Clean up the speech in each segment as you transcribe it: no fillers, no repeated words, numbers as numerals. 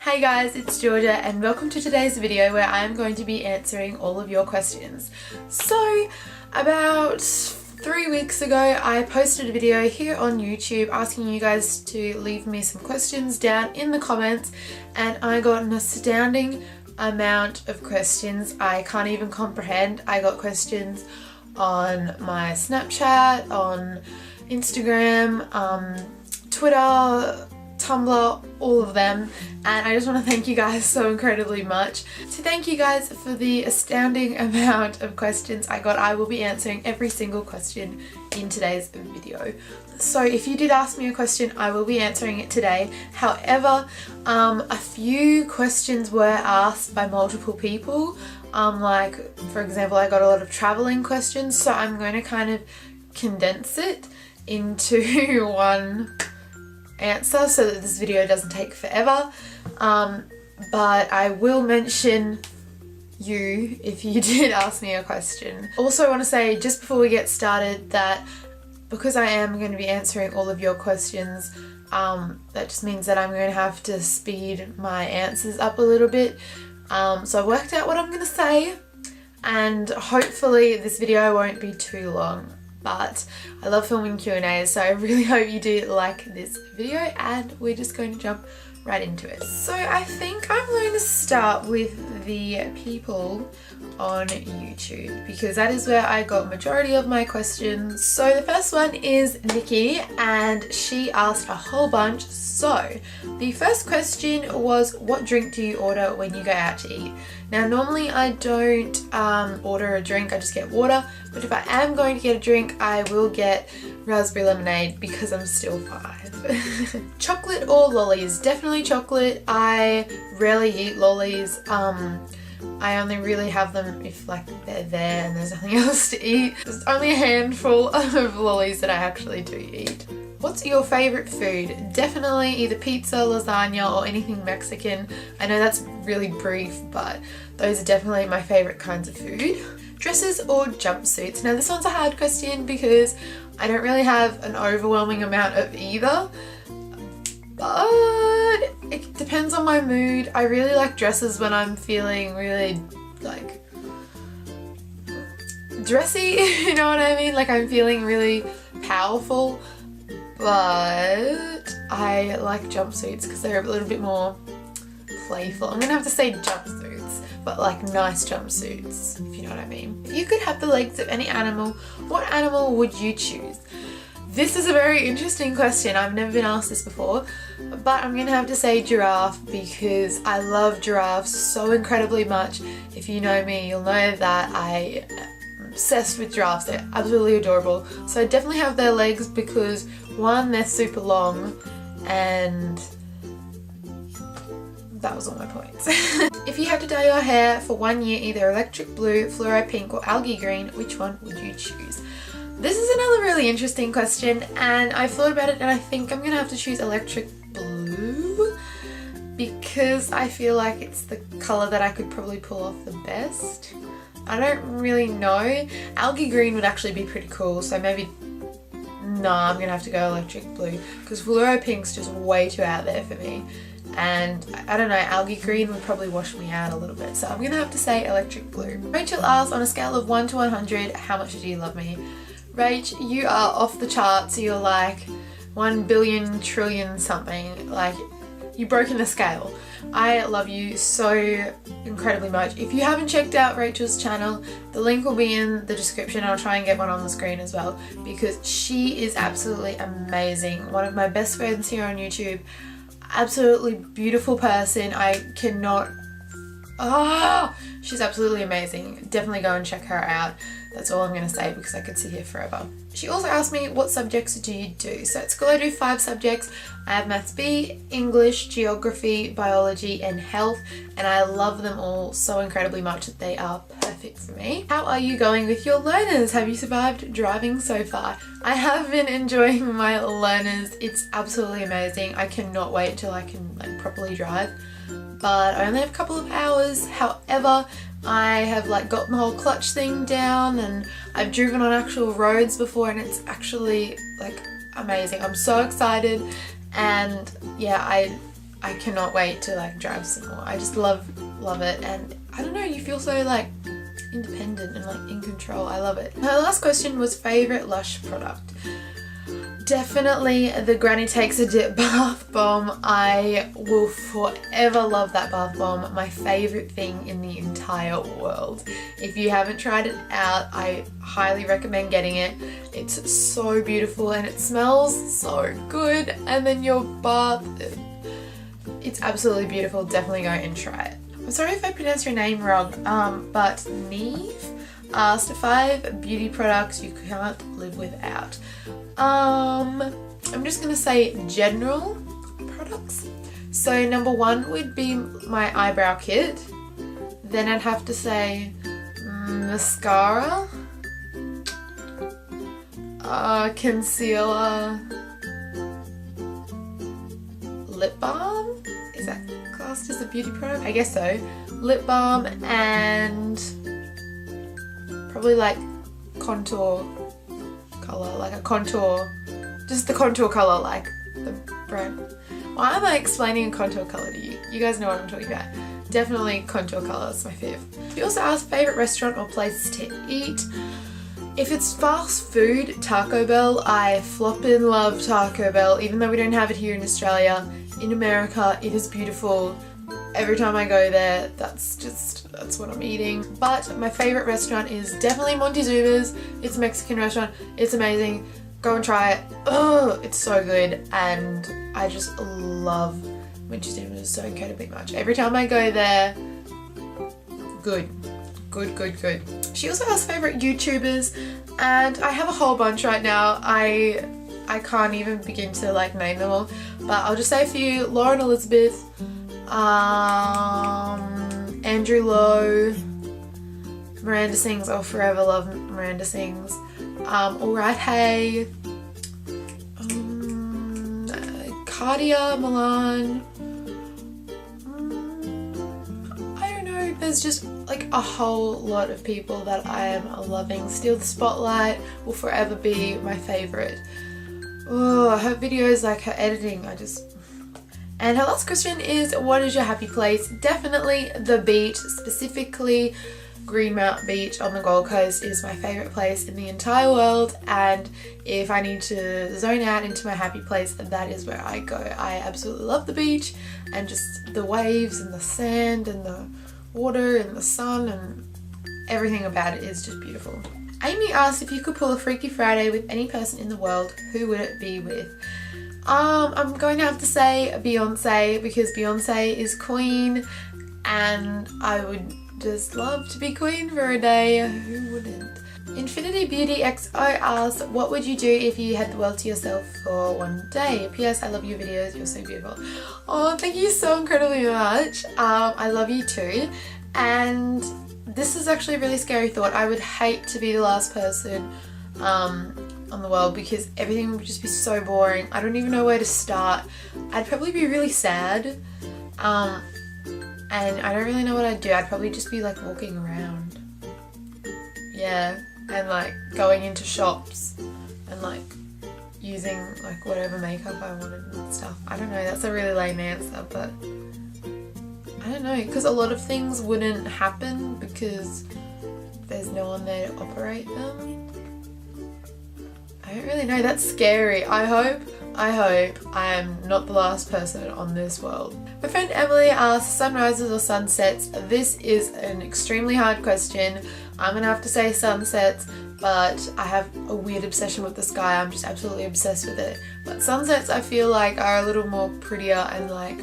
Hey guys, it's Georgia and welcome to today's video where I'm going to be answering all of your questions. So, about 3 weeks ago I posted a video here on YouTube asking you guys to leave me some questions down in the comments, and I got an astounding amount of questions I can't even comprehend. I got questions on my Snapchat, on Instagram, Twitter, Tumblr, all of them, and I just want to thank you guys so incredibly much. To thank you guys for the astounding amount of questions I got, I will be answering every single question in today's video. So if you did ask me a question, I will be answering it today. However, a few questions were asked by multiple people. Like, for example, I got a lot of traveling questions, so I'm going to kind of condense it into one answer so that this video doesn't take forever, but I will mention you if you did ask me a question. Also, I want to say just before we get started that because I am going to be answering all of your questions, that just means that I'm going to have to speed my answers up a little bit. So I worked out what I'm going to say, and hopefully this video won't be too long. But I love filming Q&As, so I really hope you do like this video, and we're just going to jump right into it. So I think I'm going to start with the people on YouTube because that is where I got majority of my questions. So the first one is Nikki, and she asked a whole bunch. So the first question was, what drink do you order when you go out to eat? Now normally I don't order a drink, I just get water, but if I am going to get a drink I will get raspberry lemonade because I'm still 5. Chocolate or lollies? Definitely chocolate. I rarely eat lollies. I only really have them if like they're there and there's nothing else to eat. There's only a handful of lollies that I actually do eat. What's your favourite food? Definitely either pizza, lasagna, or anything Mexican. I know that's really brief, but those are definitely my favourite kinds of food. Dresses or jumpsuits? Now this one's a hard question because I don't really have an overwhelming amount of either, but it depends on my mood. I really like dresses when I'm feeling really like dressy, you know what I mean? Like I'm feeling really powerful. But I like jumpsuits because they're a little bit more playful. I'm gonna have to say jumpsuits, but like nice jumpsuits, if you know what I mean. If you could have the legs of any animal, what animal would you choose? This is a very interesting question. I've never been asked this before, but I'm gonna have to say giraffe because I love giraffes so incredibly much. If you know me, you'll know that I am obsessed with giraffes. They're absolutely adorable. So I definitely have their legs because one, they're super long, and that was all my points. If you had to dye your hair for 1 year, either electric blue, fluoro pink, or algae green, which one would you choose? This is another really interesting question, and I've thought about it and I think I'm gonna have to choose electric blue because I feel like it's the colour that I could probably pull off the best. I don't really know. Algae green would actually be pretty cool, so maybe no, I'm gonna have to go electric blue because fluoro pink's just way too out there for me, and I don't know, algae green would probably wash me out a little bit, so I'm gonna have to say electric blue. Rachel asks, on a scale of 1 to 100, how much do you love me? Rach, you are off the charts. You're like 1 billion trillion something, like you've broken the scale. I love you so incredibly much. If you haven't checked out Rachel's channel, the link will be in the description. I'll try and get one on the screen as well because she is absolutely amazing. One of my best friends here on YouTube. Absolutely beautiful person. I cannot... she's absolutely amazing. Definitely go and check her out. That's all I'm going to say because I could sit here forever. She also asked me, what subjects do you do? So at school I do 5 subjects. I have Maths B, English, Geography, Biology and Health, and I love them all so incredibly much that they are perfect for me. How are you going with your learners? Have you survived driving so far? I have been enjoying my learners. It's absolutely amazing. I cannot wait until I can like properly drive, but I only have a couple of hours. However, I have like got the whole clutch thing down and I've driven on actual roads before and it's actually like amazing. I'm so excited, and yeah, I I cannot wait to like drive some more. I just love it, and I don't know, you feel so like independent and like in control. I love it. My last question was favourite Lush product. Definitely the Granny Takes a Dip bath bomb. I will forever love that bath bomb. My favourite thing in the entire world. If you haven't tried it out, I highly recommend getting it. It's so beautiful and it smells so good, and then your bath, it's absolutely beautiful. Definitely go and try it. I'm sorry if I pronounced your name wrong, but Neve asked 5 beauty products you can't live without. I'm just gonna say general products. So number 1 would be my eyebrow kit. Then I'd have to say mascara, concealer, lip balm. Is that classed as a beauty product? I guess so. Lip balm and probably like contour color, like a contour, just the contour color, like the brand. Why am I explaining a contour color to you? You guys know what I'm talking about. Definitely contour color is my fave. You also asked favourite restaurant or place to eat. If it's fast food, Taco Bell. I floppin' love Taco Bell, even though we don't have it here in Australia. In America, it is beautiful. Every time I go there, that's what I'm eating. But my favourite restaurant is definitely Montezuma's. It's a Mexican restaurant. It's amazing. Go and try it. Oh, it's so good, and I just love Montezuma's so incredibly much. Every time I go there, good. She also has favourite YouTubers, and I have a whole bunch right now. I can't even begin to like name them all, but I'll just say a few. Lauren Elizabeth, Andrew Lowe, Miranda Sings. I'll forever love Miranda Sings. Alright Hey, Cardia Milan. I don't know, there's just like a whole lot of people that I am loving. Steal the Spotlight will forever be my favourite. Oh, her videos, like her editing, And her last question is, what is your happy place? Definitely the beach, specifically Greenmount Beach on the Gold Coast is my favourite place in the entire world, and if I need to zone out into my happy place, that is where I go. I absolutely love the beach and just the waves and the sand and the water and the sun, and everything about it is just beautiful. Amy asked if you could pull a Freaky Friday with any person in the world, who would it be with? I'm going to have to say Beyonce, because Beyonce is queen and I would just love to be queen for a day. Who wouldn't? Infinity Beauty XO asked, what would you do if you had the world to yourself for one day? P.S. I love your videos, you're so beautiful. Oh, thank you so incredibly much. I love you too. And this is actually a really scary thought. I would hate to be the last person on the world, because everything would just be so boring. I don't even know where to start. I'd probably be really sad. And I don't really know what I'd do. I'd probably just be like walking around. Yeah, and like going into shops and like using like whatever makeup I wanted and stuff. I don't know, that's a really lame answer, but I don't know, because a lot of things wouldn't happen because there's no one there to operate them. I don't really know, that's scary. I hope I'm not the last person on this world. My friend Emily asked, sunrises or sunsets? This is an extremely hard question. I'm gonna have to say sunsets, but I have a weird obsession with the sky. I'm just absolutely obsessed with it. But sunsets I feel like are a little more prettier and like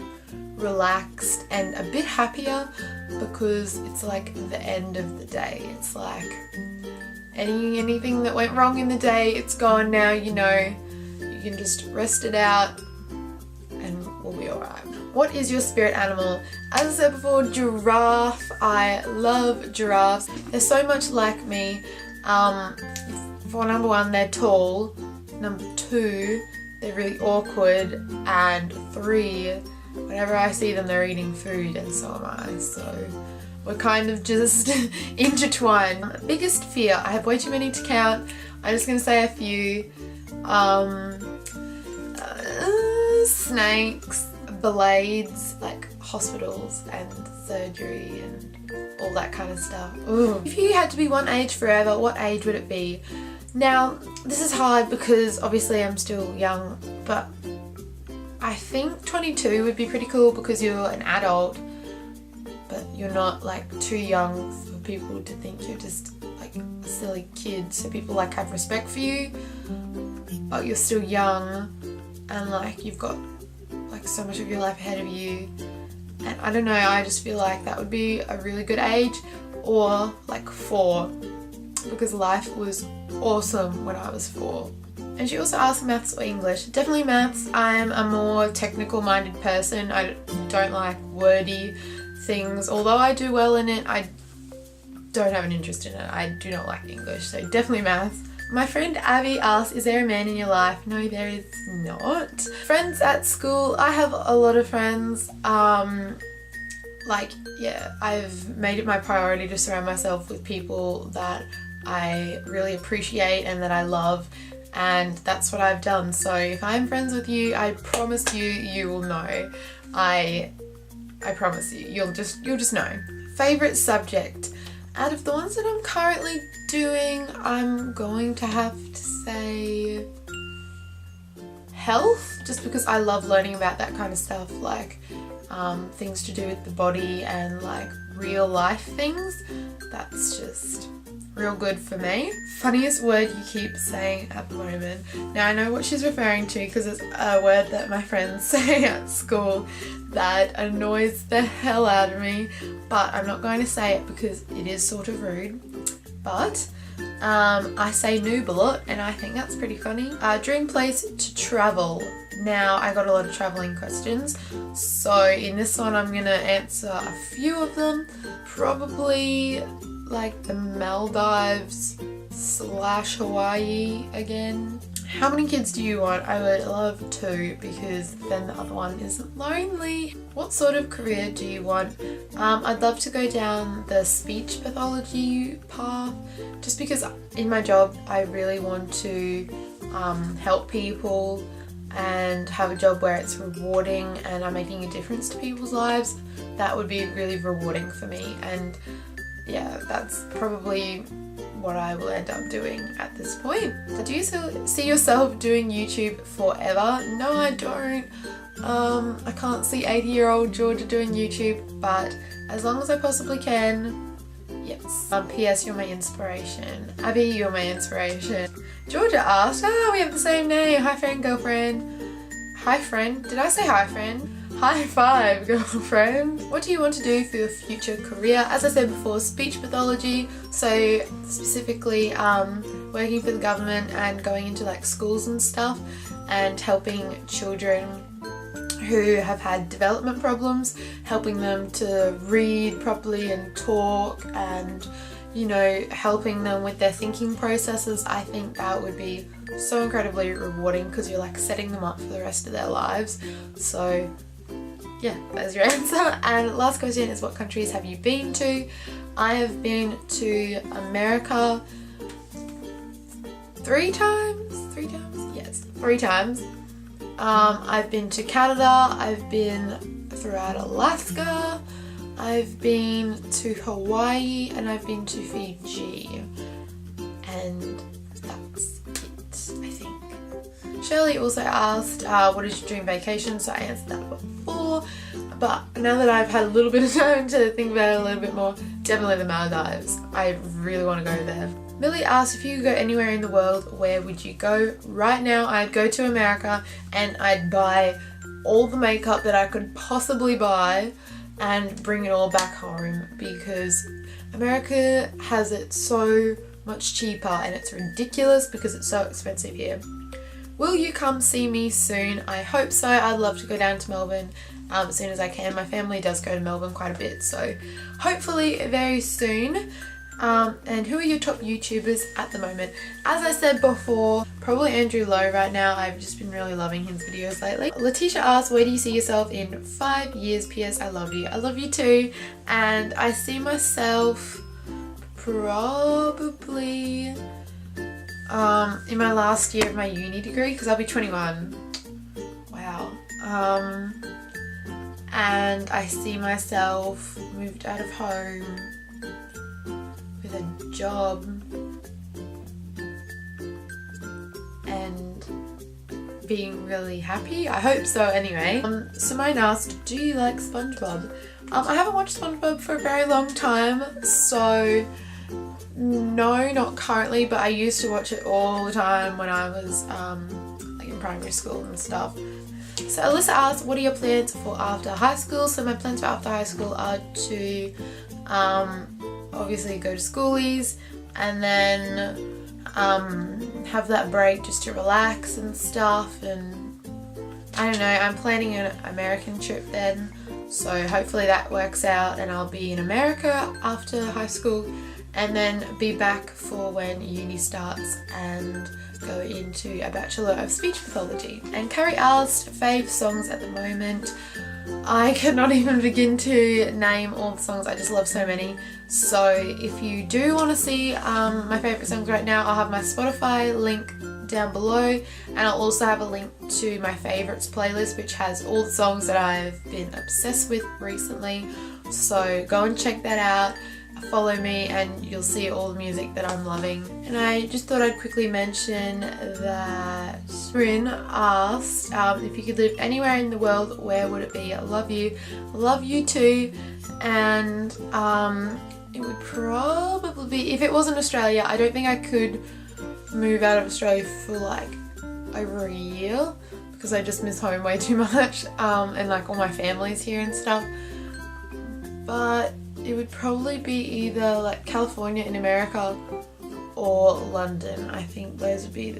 relaxed and a bit happier, because it's like the end of the day. It's like anything that went wrong in the day, it's gone now, you know. You can just rest it out and we'll be alright. What is your spirit animal? As I said before, giraffe. I love giraffes. They're so much like me. For number 1, they're tall. Number 2, they're really awkward. And 3, whenever I see them, they're eating food, and so am I. So we're kind of just intertwined. Biggest fear. I have way too many to count. I'm just going to say a few. Snakes, blades, like hospitals and surgery and all that kind of stuff. Ooh. If you had to be one age forever, what age would it be? Now, this is hard because obviously I'm still young, but I think 22 would be pretty cool because you're an adult, but you're not like too young for people to think you're just like a silly kid, so people like have respect for you, but you're still young and like you've got like so much of your life ahead of you. And I don't know, I just feel like that would be a really good age. Or like 4, because life was awesome when I was 4. And she also asked maths or English. Definitely maths. I'm a more technical minded person. I don't like wordy things. Although I do well in it, I don't have an interest in it. I do not like English, so definitely maths. My friend Abby asked, is there a man in your life? No, there is not. Friends at school, I have a lot of friends. Yeah, I've made it my priority to surround myself with people that I really appreciate and that I love, and that's what I've done. So if I'm friends with you, I promise you, you will know. I promise you, you'll just know. Favorite subject? Out of the ones that I'm currently doing, I'm going to have to say health, just because I love learning about that kind of stuff, like things to do with the body and like real life things. That's just real good for me. Funniest word you keep saying at the moment. Now I know what she's referring to because it's a word that my friends say at school that annoys the hell out of me, but I'm not going to say it because it is sort of rude. But I say noob a lot and I think that's pretty funny. Dream place to travel. Now I got a lot of travelling questions, so in this one I'm going to answer a few of them. Probably like the Maldives / Hawaii again. How many kids do you want? I would love 2 because then the other one isn't lonely. What sort of career do you want? I'd love to go down the speech pathology path, just because in my job I really want to help people and have a job where it's rewarding and I'm making a difference to people's lives. That would be really rewarding for me, and yeah, that's probably what I will end up doing at this point. So do you see yourself doing YouTube forever? No, I don't. I can't see 80-year-old Georgia doing YouTube, but as long as I possibly can, yes. P.S. You're my inspiration. Abby, you're my inspiration. Georgia asked, we have the same name. Hi friend, girlfriend. Hi friend. Did I say hi friend? High five, girlfriend. What do you want to do for your future career? As I said before, speech pathology, so specifically working for the government and going into like schools and stuff and helping children who have had development problems, helping them to read properly and talk, and you know, helping them with their thinking processes. I think that would be so incredibly rewarding because you're like setting them up for the rest of their lives. So yeah, there's your answer. And last question is, what countries have you been to? I have been to America 3 times? 3 times? Yes, 3 times. I've been to Canada, I've been throughout Alaska, I've been to Hawaii, and I've been to Fiji. And that's it, I think. Shirley also asked, what is your dream vacation? So I answered that before, but now that I've had a little bit of time to think about it a little bit more, definitely the Maldives. I really want to go there. Millie asked, if you could go anywhere in the world, where would you go? Right now, I'd go to America and I'd buy all the makeup that I could possibly buy and bring it all back home, because America has it so much cheaper and it's ridiculous because it's so expensive here. Will you come see me soon? I hope so. I'd love to go down to Melbourne as soon as I can. My family does go to Melbourne quite a bit, so hopefully very soon. And who are your top YouTubers at the moment? As I said before, probably Andrew Lowe right now. I've just been really loving his videos lately. Letitia asked, where do you see yourself in 5 years? P.S. I love you. I love you too. And I see myself probably in my last year of my uni degree, because I'll be 21. Wow. and I see myself moved out of home with a job and being really happy. I hope so anyway. Simone asked, do you like SpongeBob? I haven't watched SpongeBob for a very long time, so no, not currently, but I used to watch it all the time when I was like in primary school and stuff. So Alyssa asked, what are your plans for after high school? So my plans for after high school are to obviously go to schoolies and then have that break just to relax and stuff, and I don't know, I'm planning an American trip then, so hopefully that works out and I'll be in America after high school and then be back for when uni starts and go into a Bachelor of Speech Pathology. And Carrie asked fave songs at the moment. I cannot even begin to name all the songs, I just love so many. So if you do want to see my favourite songs right now, I'll have my Spotify link down below, and I'll also have a link to my favourites playlist which has all the songs that I've been obsessed with recently. So go and check that out, follow me, and you'll see all the music that I'm loving. And I just thought I'd quickly mention that Rin asked if you could live anywhere in the world, where would it be? I love you. I love you too. And it would probably be, if it wasn't Australia, I don't think I could move out of Australia for like over a year because I just miss home way too much, and like all my family's here and stuff. But it would probably be either like California in America or London. I think those would be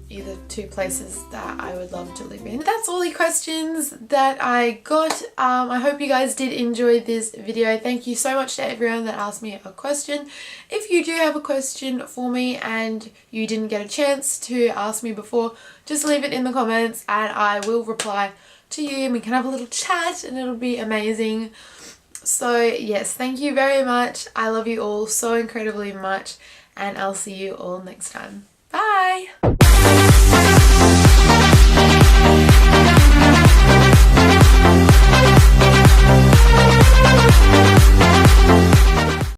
either two places that I would love to live in. That's all the questions that I got. I hope you guys did enjoy this video. Thank you so much to everyone that asked me a question. If you do have a question for me and you didn't get a chance to ask me before, just leave it in the comments and I will reply to you and we can have a little chat and it'll be amazing. So yes, thank you very much. I love you all so incredibly much and I'll see you all next time. Bye!